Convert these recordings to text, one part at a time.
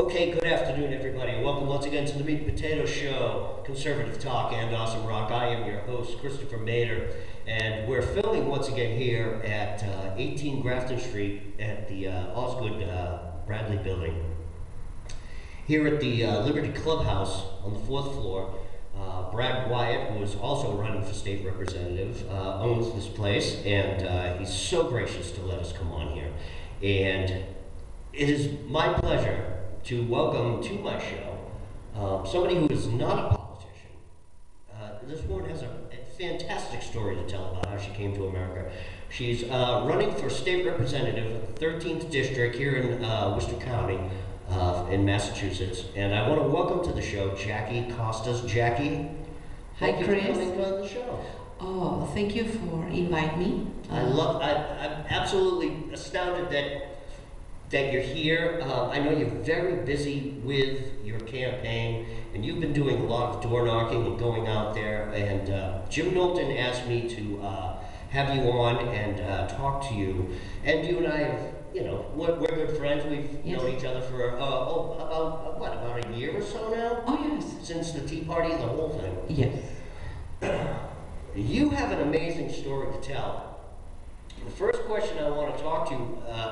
Okay, good afternoon, everybody. Welcome once again to the Meat and Potato Show, conservative talk and awesome rock. I am your host, Christopher Mader, and we're filming once again here at 18 Grafton Street at the Osgood Bradley Building. Here at the Liberty Clubhouse on the 4th floor, Brad Wyatt, who is also running for state representative, owns this place, and he's so gracious to let us come on here. And it is my pleasure to welcome to my show somebody who is not a politician. This woman has a fantastic story to tell about how she came to America. She's running for state representative of the 13th district here in Worcester County in Massachusetts. And I want to welcome to the show Jackie Kostas. Jackie, Hi, thank you Chris. for coming on the show. Oh, thank you for inviting me. I'm absolutely astounded that you're here. I know you're very busy with your campaign, and you've been doing a lot of door knocking and going out there. And Jim Knowlton asked me to have you on and talk to you. And you and I have, we're good friends. We've known each other for about a year or so now. Oh, yes. Since the Tea Party, the whole thing. Yes. You have an amazing story to tell. The first question I want to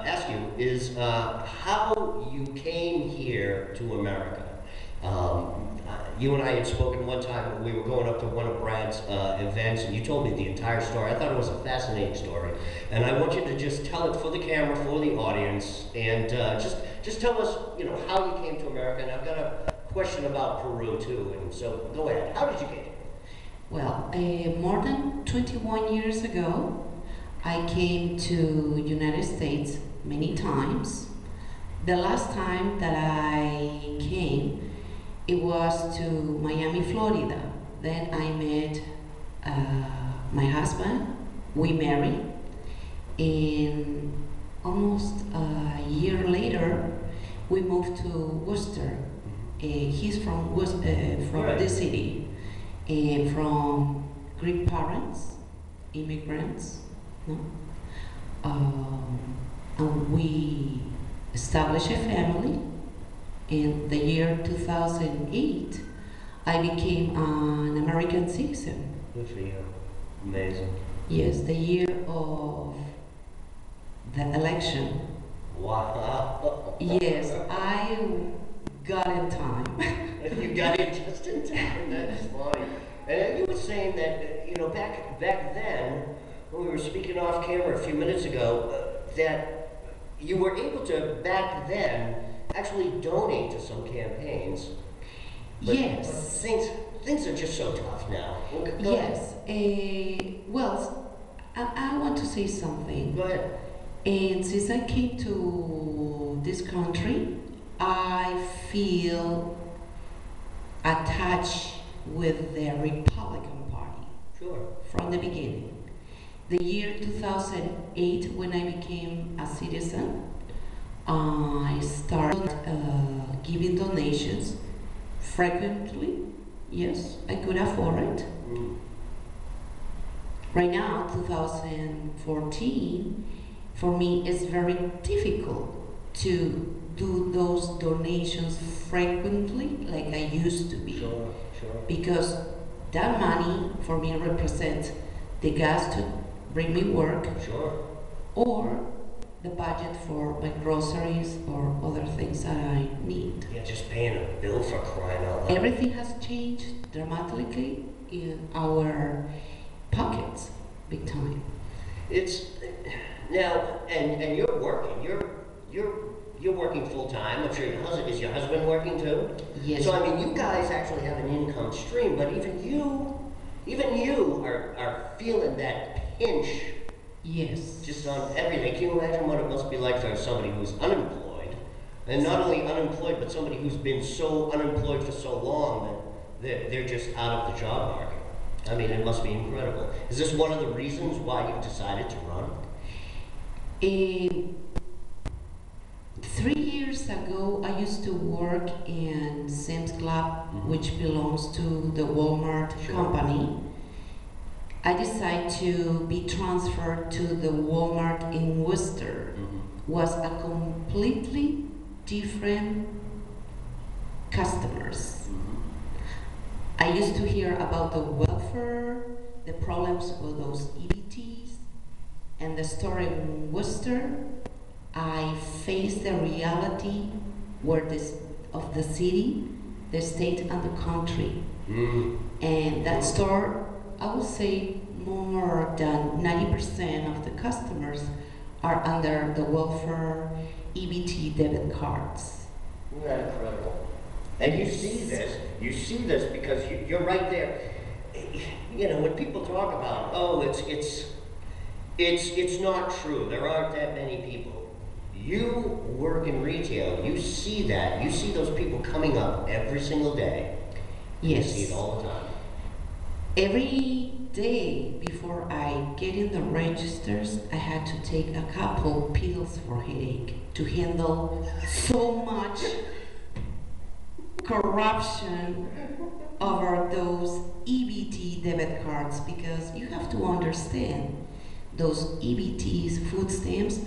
ask you is how you came here to America. You and I had spoken one time when we were going up to one of Brad's events, and you told me the entire story. I thought it was a fascinating story, and I want you to just tell it for the camera, for the audience, and just tell us, how you came to America. And I've got a question about Peru too, and so go ahead. How did you get here? Well, more than 21 years ago, I came to United States many times. The last time that I came, it was to Miami, Florida. Then I met my husband. We married. And almost a year later, we moved to Worcester. He's from the city, and from Greek parents, immigrants. No? And we established a family. In the year 2008, I became an American citizen. Good for you. Amazing. Yes, the year of the election. Wow. Yes, I got in time. You got it just in time. That's funny. And you were saying that, back then, when we were speaking off camera a few minutes ago, that you were able to, back then, actually donate to some campaigns. But Yes. Things are just so tough now. Yes. Well, I want to say something. Go ahead. And since I came to this country, I feel attached with the Republican Party. Sure. From the beginning. The year 2008, when I became a citizen, I started giving donations frequently. Yes, I could afford it. Right now, 2014, for me, it's very difficult to do those donations frequently like I used to be. Sure. Because that money for me represents the gas to bring me work. Sure. Or the budget for my groceries or other things that I need. Yeah, just paying a bill for crying out loud. Everything has changed dramatically in our pockets, big time. It's now, and you're working. You're working full time. I'm sure is your husband working too? Yes. So I mean, you guys actually have an income stream, but even you are feeling that pinch. Yes. Just on everything. Can you imagine what it must be like for somebody who's unemployed, and not only unemployed, but somebody who's been so unemployed for so long that they're just out of the job market? I mean, it must be incredible. Is this one of the reasons why you decided to run? 3 years ago, I used to work in Sam's Club, which belongs to the Walmart company. I decided to be transferred to the Walmart in Worcester. Was a completely different customers. I used to hear about the welfare, the problems with those EBTs, and the story in Worcester. I faced the reality of the city, the state, and the country. And that store, I would say more than 90% of the customers are under the welfare EBT debit cards. Isn't that incredible? And you see this because you're right there. You know, when people talk about, oh, it's not true, there aren't that many people. You work in retail, you see that, you see those people coming up every single day. Yes. You see it all the time. Every day before I get in the registers, I had to take a couple pills for headache to handle so much corruption over those EBT debit cards, because you have to understand those EBTs, food stamps,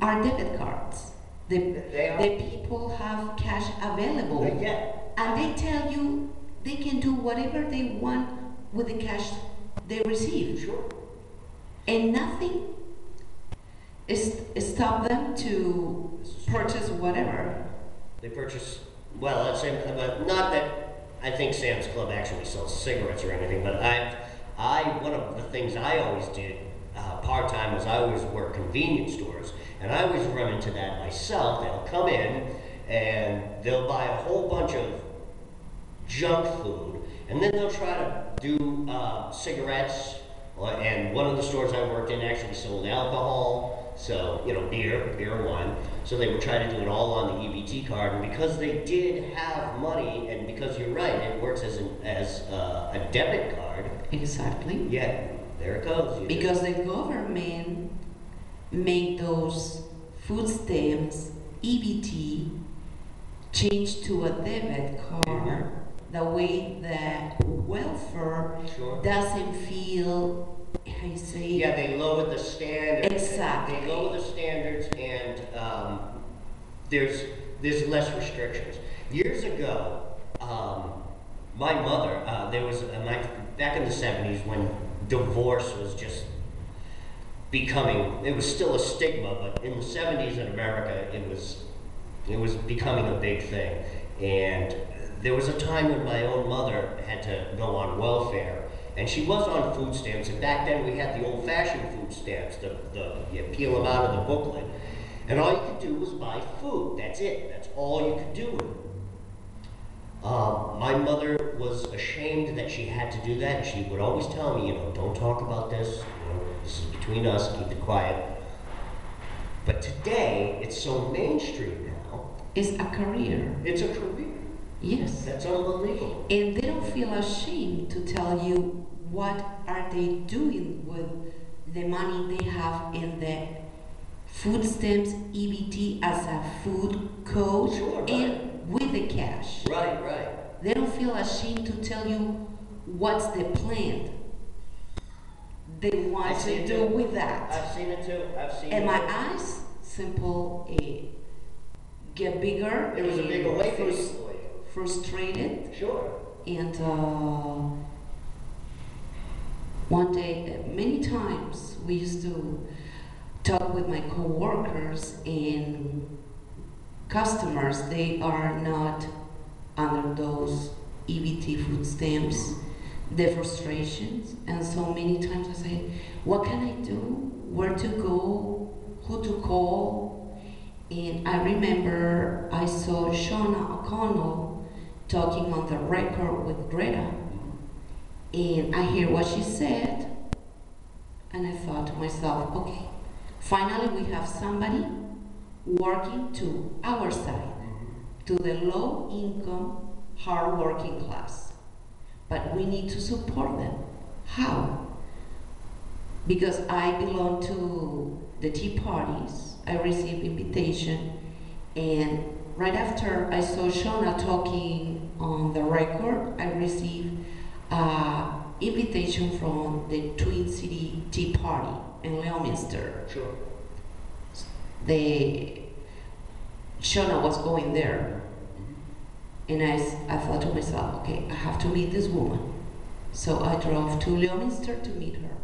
are debit cards. The people have cash available, and they tell you they can do whatever they want with the cash they receive. Sure. And nothing stop them to purchase whatever. They purchase, well, let's say, but not that I think Sam's Club actually sells cigarettes or anything, but one of the things I always did part-time was I always worked convenience stores, and I always run into that myself. They'll come in and they'll buy a whole bunch of junk food, and then they'll try to do cigarettes, and one of the stores I worked in actually sold alcohol, so, you know, beer and wine, so they would try to do it all on the EBT card, and because they did have money, and because you're right, it works as a debit card. Exactly. Yeah, there it goes. Because the government made those food stamps, EBT, change to a debit card, the way that welfare doesn't feel, how you say? Yeah, they lowered the standards. Exactly. They lowered the standards, and there's less restrictions. Years ago, my mother, back in the 70s when divorce was just becoming, it was still a stigma, but in the 70s in America, it was becoming a big thing. And there was a time when my own mother had to go on welfare, and she was on food stamps, and back then we had the old-fashioned food stamps, you peel them out of the booklet, and all you could do was buy food. That's it. That's all you could do with it. My mother was ashamed that she had to do that. She would always tell me, you know, don't talk about this. You know, this is between us. Keep it quiet. But today, it's so mainstream now. It's a career. It's a career. Yes. That's unbelievable. And they don't feel ashamed to tell you what are they doing with the money they have in the food stamps, EBT as a food code, and with the cash. Right, right. They don't feel ashamed to tell you what's the plan they want to do with that. I've seen it too. And my eyes simple get bigger. It was a big awakening. Frustrated. Sure. And one day, many times, we used to talk with my co-workers and customers. They are not under those EBT food stamps, the frustrations. And so many times I say, what can I do? Where to go? Who to call? And I remember I saw Shauna O'Connell talking on the record with Greta, and I hear what she said, and I thought to myself, okay, finally we have somebody working to our side, to the low-income, hard-working class. But we need to support them. How? Because I belong to the tea parties, I received invitation, and right after I saw Shauna talking on the record, I received an invitation from the Twin City Tea Party in Leominster. Sure. Shauna was going there. And I thought to myself, okay, I have to meet this woman. So I drove to Leominster to meet her.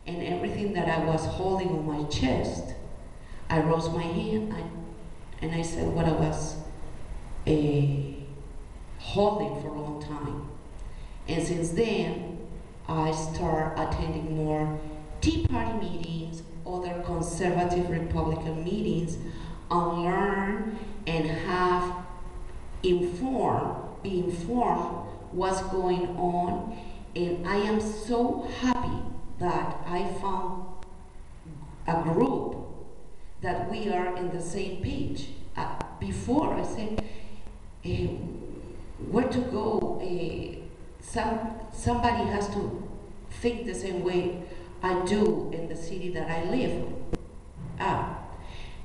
And everything that I was holding on my chest, I rose my hand and I said what I was holding for a long time. And since then, I started attending more Tea Party meetings, other conservative Republican meetings, and learn and be informed what's going on. And I am so happy that I found a group that we are in the same page. Before I said, where to go? Somebody has to think the same way I do in the city that I live.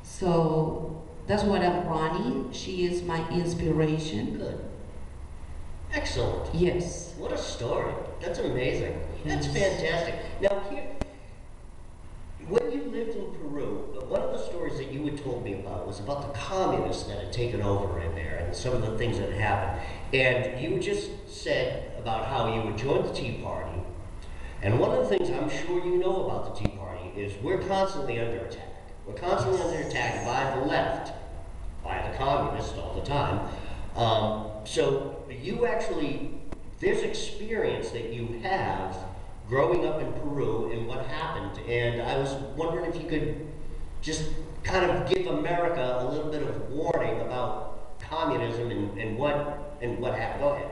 So that's what I'm running. She is my inspiration. Good. Excellent. Yes. What a story. That's amazing. That's Yes. fantastic. Now, here, when you lived in Peru, one of the stories that you had told me about was about the communists that had taken over in there and some of the things that had happened. And you just said about how you had joined the Tea Party. And one of the things I'm sure you know about the Tea Party is we're constantly under attack. We're constantly under attack by the left, by the communists all the time. So you actually, there's experience that you have growing up in Peru and what happened. And I was wondering if you could just kind of give America a little bit of warning about communism and what happened. Go ahead.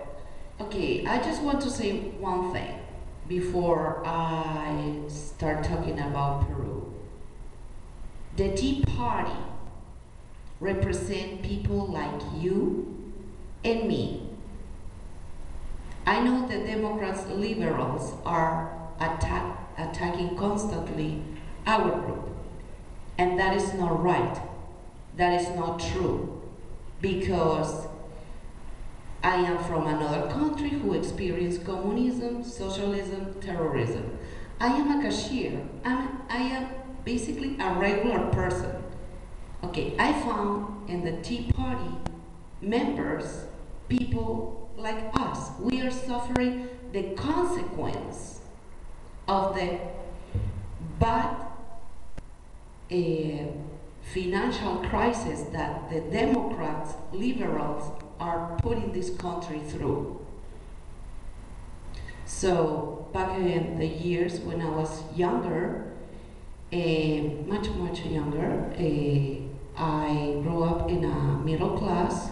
Okay, I just want to say one thing before I start talking about Peru. The Tea Party represent people like you and me. I know the Democrats, liberals are attacking constantly our group. And that is not right. That is not true. Because I am from another country who experienced communism, socialism, terrorism. I am a cashier. I am basically a regular person. Okay, I found in the Tea Party members, people like us. We are suffering the consequence of the bad financial crisis that the Democrats, liberals are putting this country through. So back in the years when I was younger, much younger, I grew up in a middle class.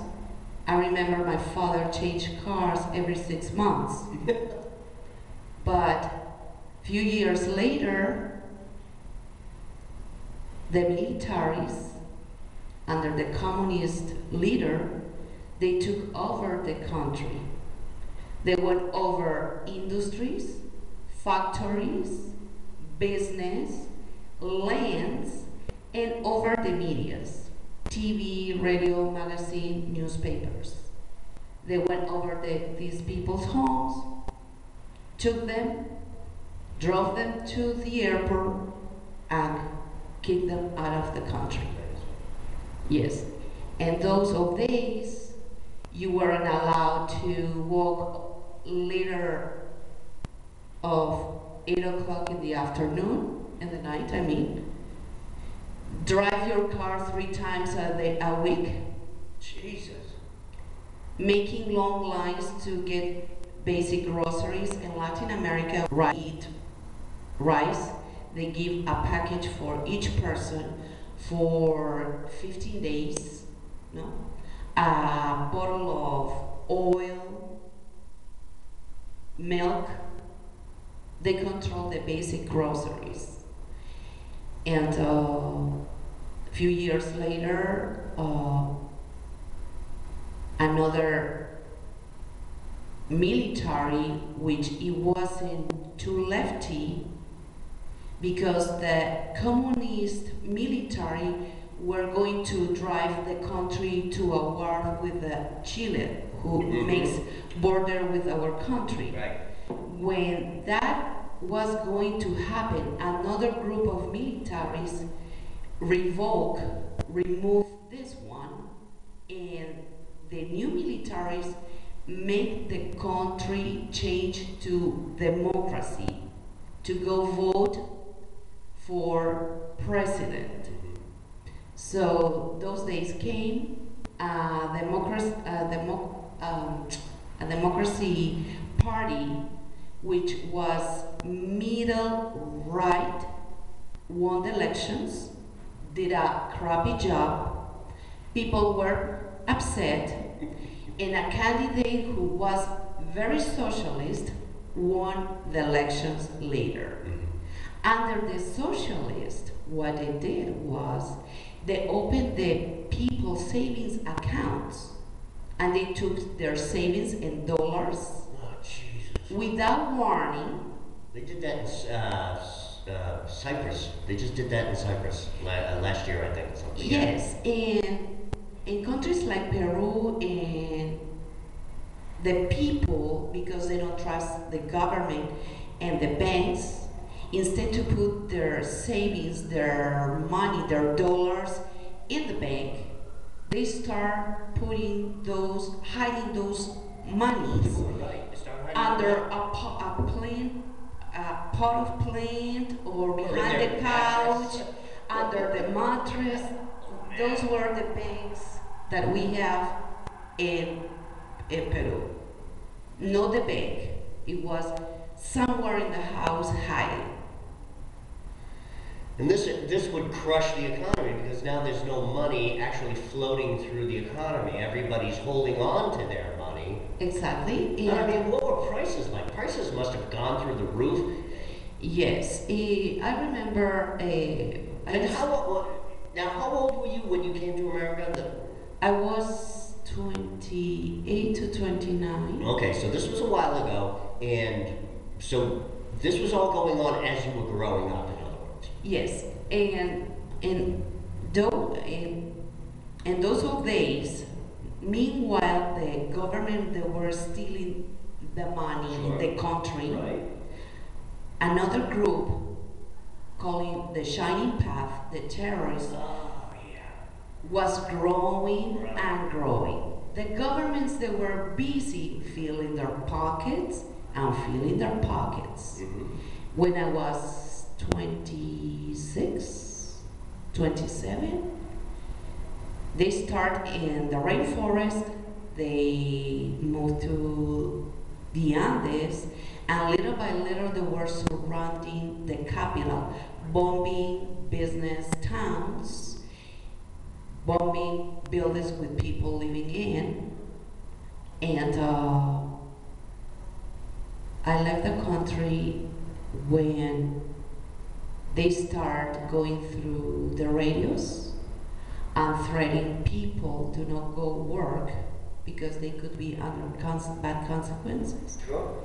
I remember my father changed cars every 6 months. But a few years later, the militaries, under the communist leader, they took over the country. They went over industries, factories, business, lands, and over the medias, TV, radio, magazine, newspapers. They went over these people's homes, took them, drove them to the airport, and kicked them out of the country. Yes, and those old days, you weren't allowed to walk later of 8 o'clock in the afternoon, in the night, I mean. Drive your car 3 times a week. Jesus. Making long lines to get basic groceries. In Latin America, eat rice. They give a package for each person for 15 days. No? A bottle of oil, milk. They control the basic groceries. And a few years later, another military, which it wasn't too lefty, because the communist military were going to drive the country to a war with Chile, who makes border with our country. Right. When that was going to happen, another group of militaries removed this one, and the new militaries make the country change to democracy, to go vote for president. So those days came, a democracy party, which was middle right, won the elections, did a crappy job. People were upset, and a candidate who was very socialist won the elections later. Under the socialists, what they did was they opened the people's savings accounts and they took their savings in dollars without warning. They did that in Cyprus. They just did that in Cyprus last year, I think. Something. Yes, and in countries like Peru, and the people, because they don't trust the government and the banks, instead to put their savings, their money, their dollars in the bank, they start hiding those monies under a pot of plant or behind the couch, under the mattress. Those were the banks that we have in Peru. Not the bank. It was somewhere in the house hiding. And this would crush the economy because now there's no money actually floating through the economy. Everybody's holding on to their money. Exactly. I mean, what were prices like? Prices must have gone through the roof. Yes, I remember. How old were you when you came to America? I was 28 to 29. Okay, so this was a while ago, and so this was all going on as you were growing up, in other words. Yes, and in those old days, meanwhile the government, they were stealing the money in the country. Right. Another group, calling the Shining Path, the terrorists, was growing and growing. The governments, they were busy filling their pockets and filling their pockets. When I was 26, 27, they start in the rainforest, they moved to the Andes, and little by little they were surrounding the capital, bombing business towns, bombing buildings with people living in. And I left the country when they start going through the radios and threatening people to not go work because they could be under bad consequences. Sure.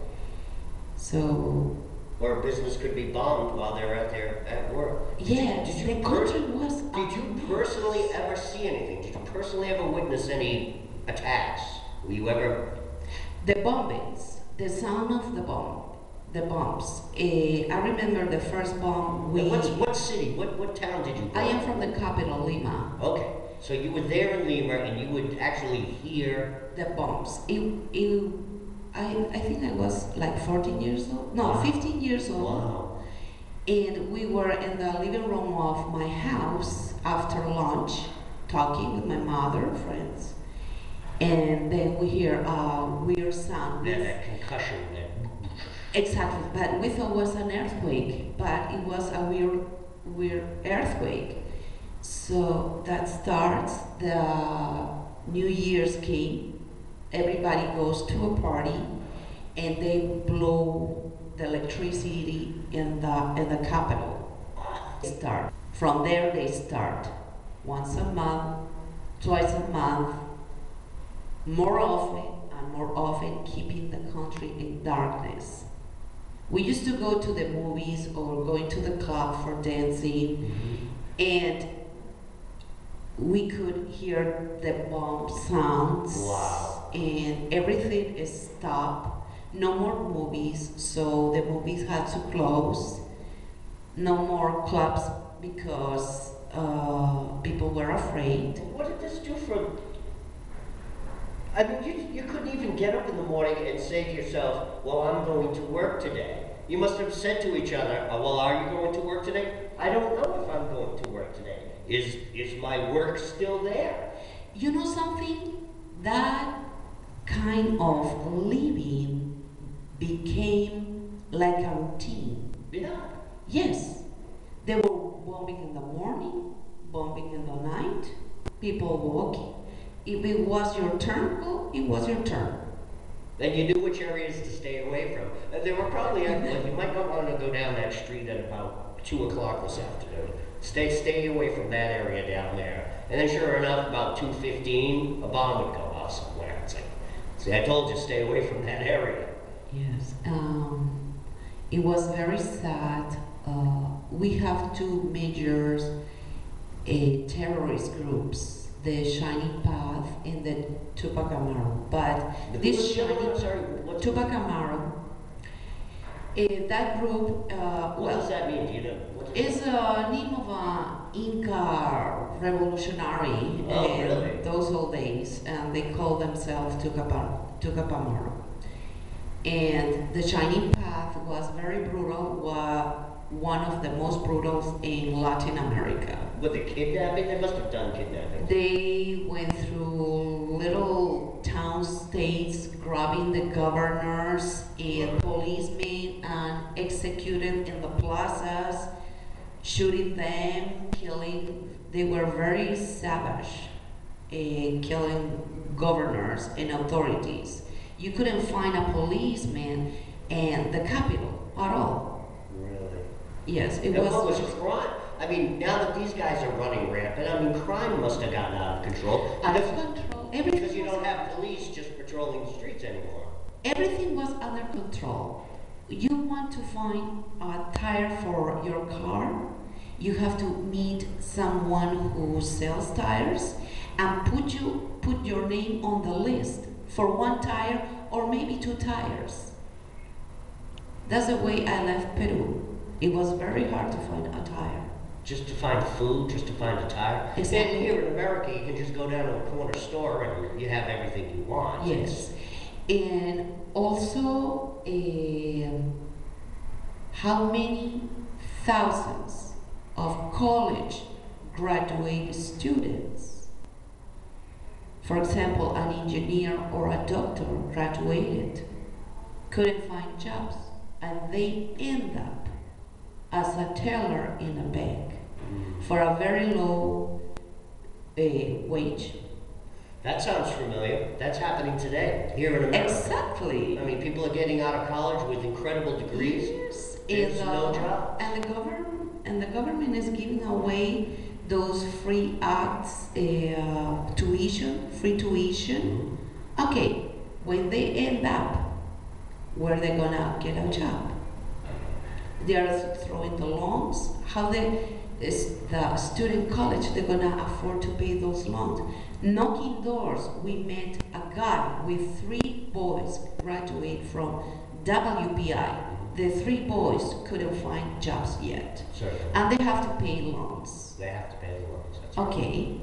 So. Or a business could be bombed while they're out there at work. Yes, the country was. Did you personally ever see anything? Did you personally ever witness any attacks? Were you ever? The bombings, the sound of the bombs. I remember the first bomb. What city? What town did you go? I am from the capital, Lima. Okay, so you were there in Lima, and you would actually hear the bombs. I think I was like 14 years old. No, 15 years old. Wow. And we were in the living room of my house after lunch, talking with my mother, friends. And then we hear a weird sound. That concussion. Exactly, but we thought it was an earthquake, but it was a weird earthquake. So that starts, the New Year's came. Everybody goes to a party, and they blow the electricity in the capital. From there they start once a month, twice a month, more often keeping the country in darkness. We used to go to the movies or going to the club for dancing, and we could hear the bomb sounds. Wow. And everything is stopped. No more movies, so the movies had to close. No more clubs because people were afraid. What did this do for I mean, you couldn't even get up in the morning and say to yourself, well, I'm going to work today. You must have said to each other, well, are you going to work today? I don't know if I'm going to work today. Is my work still there? You know something? That kind of living became like a routine. Yeah. Yes, they were bombing in the morning, bombing in the night, people walking. If it was your turn, well, it was your turn. Then you knew which areas to stay away from. There were probably, like, you might not want to go down that street at about 2 o'clock this afternoon. Stay away from that area down there. And then sure enough, about 2:15, a bomb would go off somewhere. It's like, see, I told you, stay away from that area. Yes, it was very sad. We have two major terrorist groups, the Shining Path and the Tupac Amaru. But this Tupac Amaru, that group, what does that mean? Do you know? It's a name of an Inca revolutionary Oh, really? in those old days, and they call themselves Tupac Amaru. And the Shining Path was very brutal, one of the most brutal in Latin America. With the kidnapping? They must have done kidnapping. They went through little town states, grabbing the governors and policemen and executed in the plazas, shooting them, killing. They were very savage, killing governors and authorities. You couldn't find a policeman in the capital at all. Really? Yes, it And was. what was crime? I mean, now that these guys are running rampant, I mean, crime must have gotten out of control. Out of control. Everything Because you was don't have police just patrolling the streets anymore. Everything was under control. You want to find a tire for your car, you have to meet someone who sells tires and put your name on the list for one tire or maybe two tires. That's the way I left Peru. It was very hard to find a tire. Just to find food, just to find a tire. Exactly. And here in America, you can just go down to a corner store and you have everything you want. Yes. And also, how many thousands of college graduate students, for example, an engineer or a doctor graduated, couldn't find jobs, and they end up as a teller in a bank for a very low wage. That sounds familiar. That's happening today here in America. Exactly. I mean, people are getting out of college with incredible degrees. Yes. There's no job. And the government is giving away those free acts, free tuition. Okay, when they end up, where they gonna get a job? They are throwing the loans. How is the student college, they're gonna afford to pay those loans? Knocking doors, we met a guy with 3 boys graduate from WPI. The 3 boys couldn't find jobs yet. Certainly. And they have to pay loans. They have to pay the loans. That's right. Okay,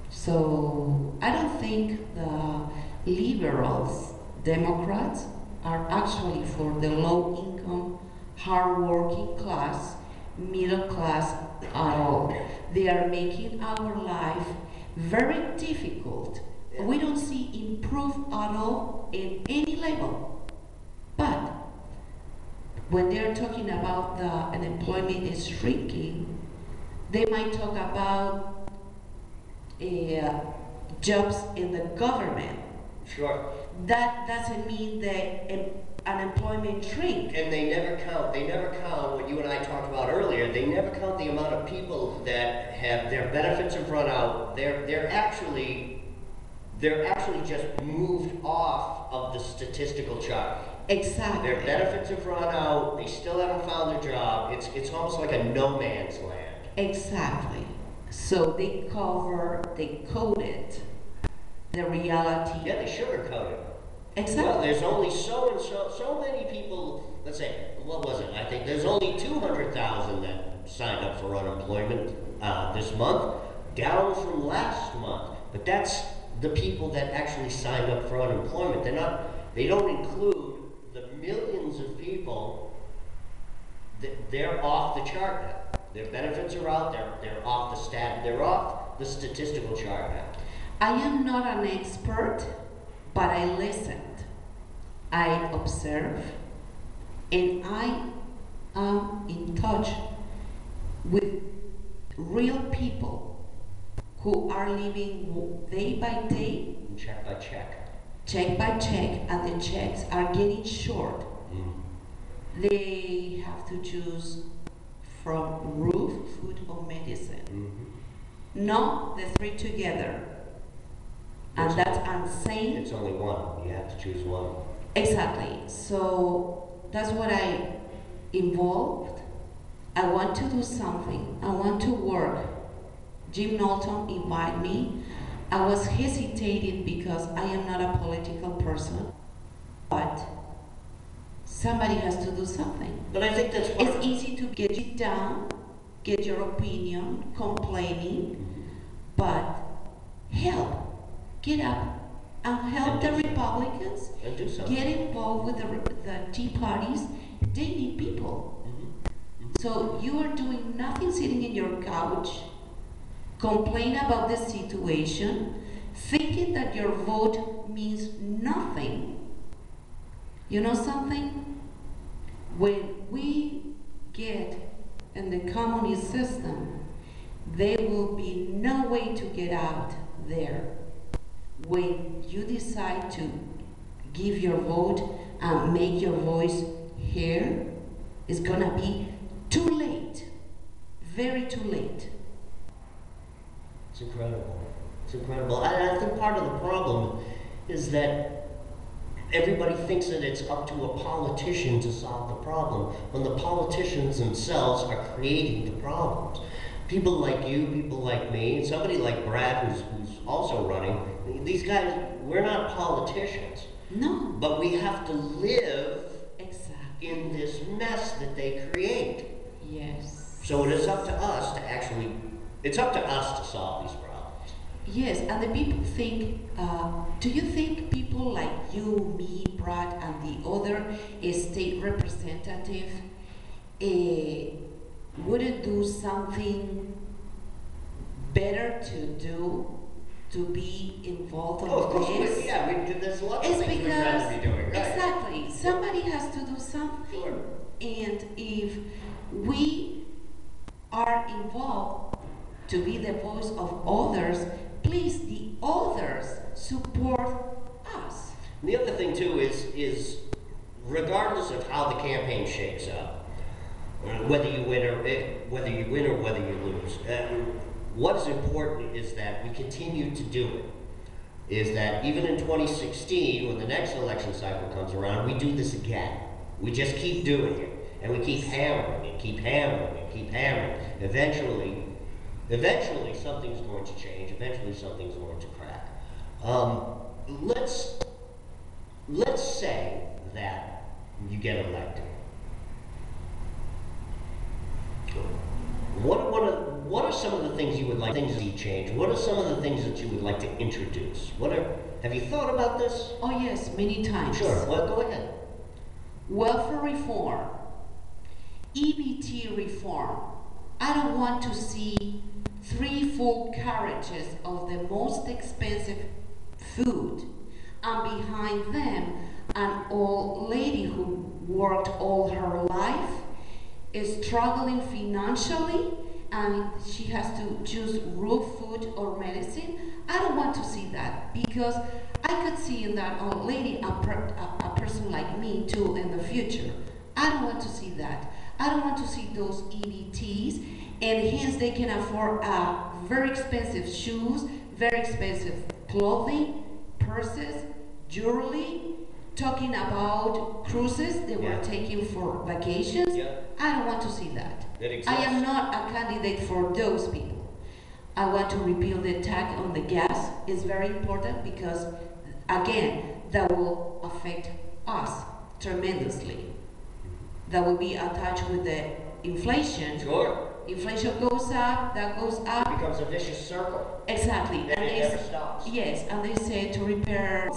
so I don't think the liberals, Democrats, are actually for the low income, hard working class, middle class at all. They are making our life very difficult. We don't see improve at all in any level. But when they're talking about the unemployment is shrinking, they might talk about jobs in the government. Sure. That doesn't mean that unemployment shrink. And they never count what you and I talked about earlier, they never count the amount of people that have their benefits have run out. They're actually just moved off of the statistical chart. Exactly. Their benefits have run out, they still haven't found their job. It's almost like a no man's land. Exactly. So they coded the reality. Yeah, they sugarcoat it. Exactly. Well, there's only so many people, let's say, what was it? I think there's only 200,000 that signed up for unemployment this month, down from last month. But that's the people that actually signed up for unemployment. They don't include the millions of people that they're off the chart now. Their benefits are out, they're off they're off the statistical chart now. I am not an expert, but I listened, I observed, and I am in touch with real people who are living day by day, Check by check. check by check, and the checks are getting short. They have to choose from roof, food, or medicine. Not the three together. And that's insane. It's only one. You have to choose one. Exactly. So that's what I involved. I want to do something. I want to work. Jim Knowlton invited me. I was hesitating because I am not a political person. But somebody has to do something. But I think that's It's easy to get it down, get your opinion, complaining, but help. Get up and help the Republicans. And do something. Get involved with the Tea Parties. They need people. So you are doing nothing sitting in your couch, complain about the situation, thinking that your vote means nothing. You know something? When we get in the communist system, there will be no way to get out there. When you decide to give your vote and make your voice heard, it's gonna be too late, very too late. It's incredible. It's incredible. I think part of the problem is that everybody thinks that it's up to a politician to solve the problem, when the politicians themselves are creating the problems. People like you, people like me, and somebody like Brad who's also running, these guys, we're not politicians. No. But we have to live Exactly. in this mess that they create. Yes. So it is up to us it's up to us to solve these problems. Yes, and the people think, do you think people like you, me, Brad, and the other state representative wouldn't do something better to do to be involved in Oh, of course, this? there's lots of It's things we're trying to be doing, right? exactly, somebody has to do something. Sure. And if we are involved to be the voice of others, please, the others support us. And the other thing too is regardless of how the campaign shakes up, whether you win or whether you lose, what's important is that we continue to do it. Is that even in 2016, when the next election cycle comes around, we do this again. We just keep doing it, and we keep hammering and keep hammering and keep hammering. Eventually, something's going to change. Eventually, something's going to crack. Let's say that you get elected. What are some of the things you would like things to change? What are some of the things that you would like to introduce? Have you thought about this? Oh yes, many times. Sure. Well, go ahead. Welfare reform, EBT reform. I don't want to see 3 full carriages of the most expensive food, and behind them an old lady who worked all her life is struggling financially and she has to choose raw food or medicine. I don't want to see that, because I could see in that old lady a person like me too in the future. I don't want to see that. I don't want to see those EBTs, and hence they can afford very expensive shoes, very expensive clothing, purses, jewelry, talking about cruises they were taking for vacations. Yeah. I don't want to see that. That exists. I am not a candidate for those people. I want to repeal the tax on the gas. It's very important because, again, that will affect us tremendously. That will be attached with the inflation. Sure. Inflation goes up, that goes It up. becomes a vicious circle. Exactly. And it never stops. Yes, and they say to repair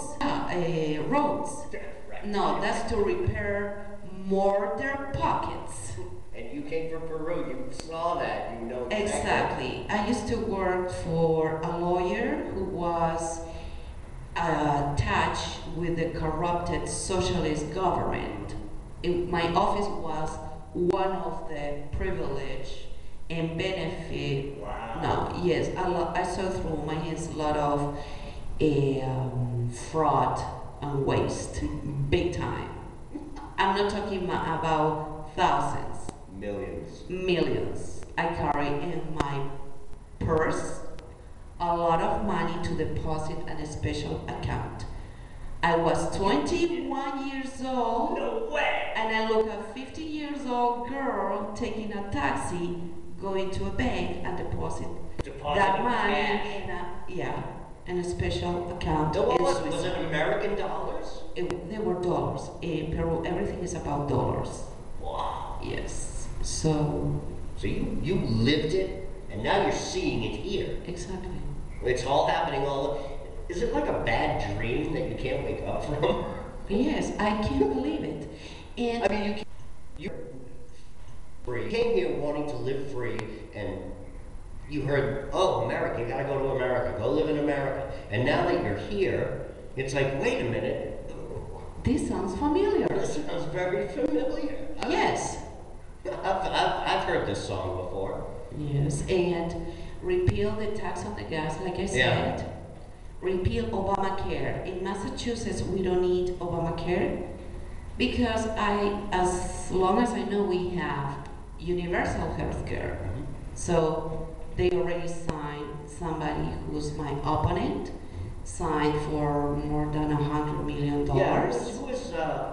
roads. Right. No, that's to repair more their pockets. And you came from Peru, you saw that, you know Exactly. I used to work for a lawyer who was attached with the corrupted socialist government. My office was one of the privilege and benefit. Wow. No, yes, I saw through my hands a lot of fraud and waste, big time. I'm not talking about thousands, millions. I carry in my purse a lot of money to deposit in a special account. I was 21 years old. No way! And I look at 50 years old girl taking a taxi, going to a bank and deposit that money in a special account. So what was it American dollars? They were dollars. In Peru, everything is about dollars. Wow. Yes. So you lived it, and now you're seeing it here. exactly. It's all happening is it like a bad dream that you can't wake up from? Yes, I can't believe it. And I mean, you came here wanting to live free, and you heard, oh, America, you gotta go to America, go live in America. And now that you're here, it's like, wait a minute. this sounds familiar. This sounds very familiar. Yes. I've heard this song before. Yes, and repeal the tax on the gas, like I said. Yeah. Repeal Obamacare. In Massachusetts, we don't need Obamacare because as long as I know, we have universal health care. Mhm. So they already signed, somebody who's my opponent, signed for more than $100 million. Yeah,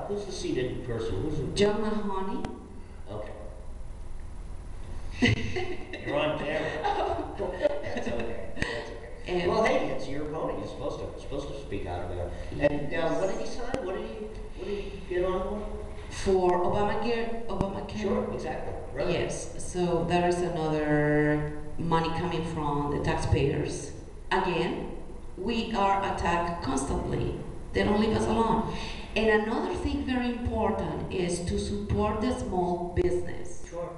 who's the seated person? Who's the, John Mahoney. okay. You're on camera. That's okay. That's okay. And Well, hey, it's your opponent. You're supposed to speak out of there. And what did he sign? What did he get on for Obamacare. Sure, exactly. Right. Yes, so there is another money coming from the taxpayers. Again, we are attacked constantly. They don't leave us alone. And another thing very important is to support the small business. Sure.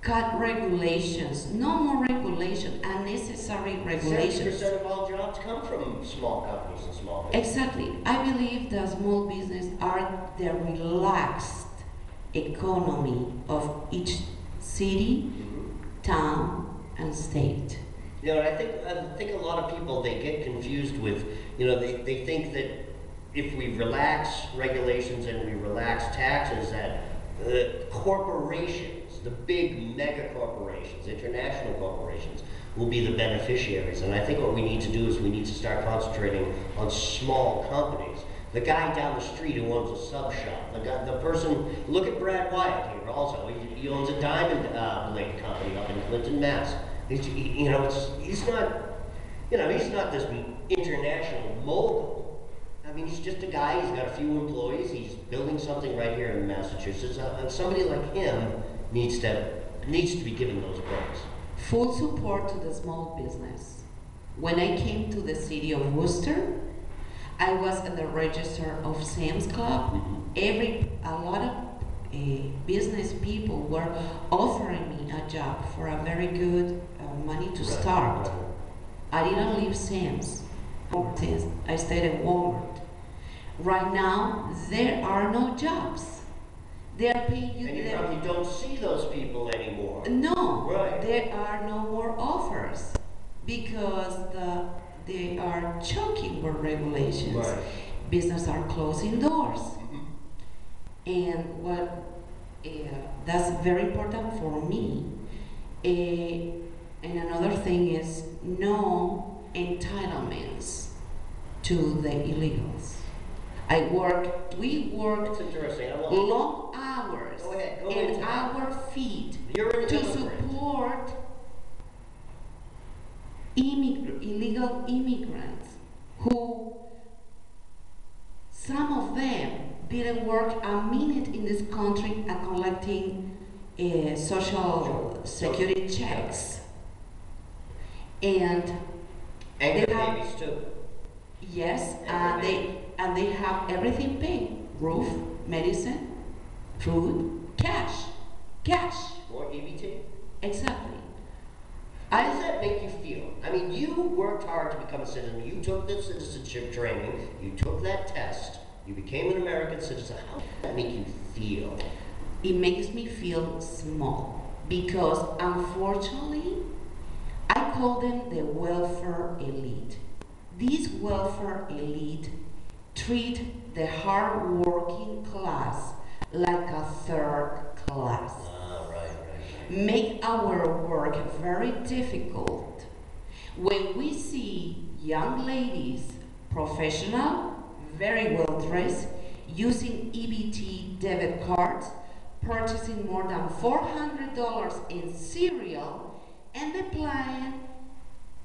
Cut regulations, no more regulation, unnecessary regulations. 70% of all jobs come from small companies and small businesses. Exactly. I believe that small business are the relaxed economy of each city, town, and state. You know, I think a lot of people, they get confused with, they think that if we relax regulations and we relax taxes, that corporations, the big mega corporations, international corporations, will be the beneficiaries. And I think what we need to do is we need to start concentrating on small companies. The guy down the street who owns a sub shop, the person, look at Brad Wyatt here also. He owns a diamond blade company up in Clinton, Mass. He's not this international mogul. I mean, he's just a guy, he's got a few employees, he's building something right here in Massachusetts, and somebody like him needs to be given those breaks. Full support to the small business. When I came to the city of Worcester, I was in the register of Sam's Club. A lot of business people were offering me a job for a very good money to start. Right. I didn't leave Sam's. I stayed at Walmart. Right now, there are no jobs. They are paying you. And you probably don't see those people anymore. No, Right. there are no more offers because they are choking with regulations. Right. Businesses are closing doors. And that's very important for me. And another thing is no entitlements to the illegals. We work That's interesting. long hours Go ahead. and our feet You're an to immigrant. support illegal immigrants who, some of them didn't work a minute in this country and collecting social security checks, and And they your have, babies too. yes, And they have everything paid: roof, medicine, food, cash. More EBT. Exactly. How does that make you feel? I mean, you worked hard to become a citizen. You took the citizenship training. You took that test. You became an American citizen. How does that make you feel? It makes me feel small because unfortunately, I call them the welfare elite. These welfare elite treat the hard-working class like a third class. Right. Make our work very difficult. When we see young ladies, professional, very well dressed, using EBT debit cards, purchasing more than $400 in cereal, and the client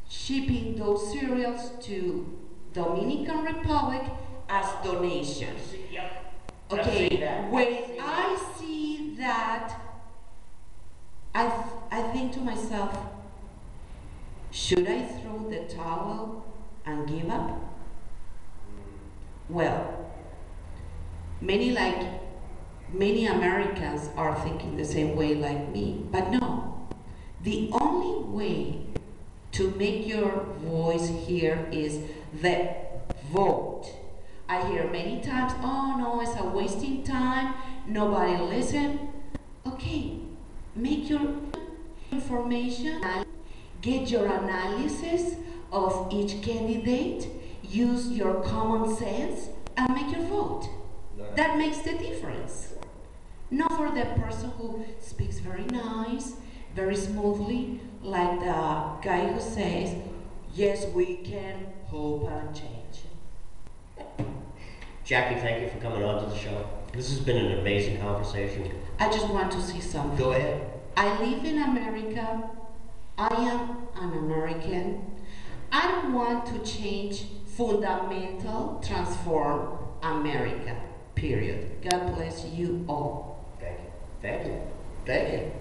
shipping those cereals to Dominican Republic as donations. Yep. Okay, when I see that, I think to myself, should I throw the towel and give up? Well, many Americans are thinking the same way like me, but no. The only way to make your voice hear is the vote. I hear many times, oh no, it's a wasting time, nobody listen. Okay, make your information, get your analysis of each candidate, use your common sense, and make your vote. That makes the difference. Not for the person who speaks very nice, very smoothly, like the guy who says, yes, we can hope and change. Jackie, thank you for coming on to the show. This has been an amazing conversation. I just want to see something. Go ahead. I live in America. I am an American. I don't want to change, fundamental, transform America. Period. God bless you all. Thank you. Thank you. Thank you.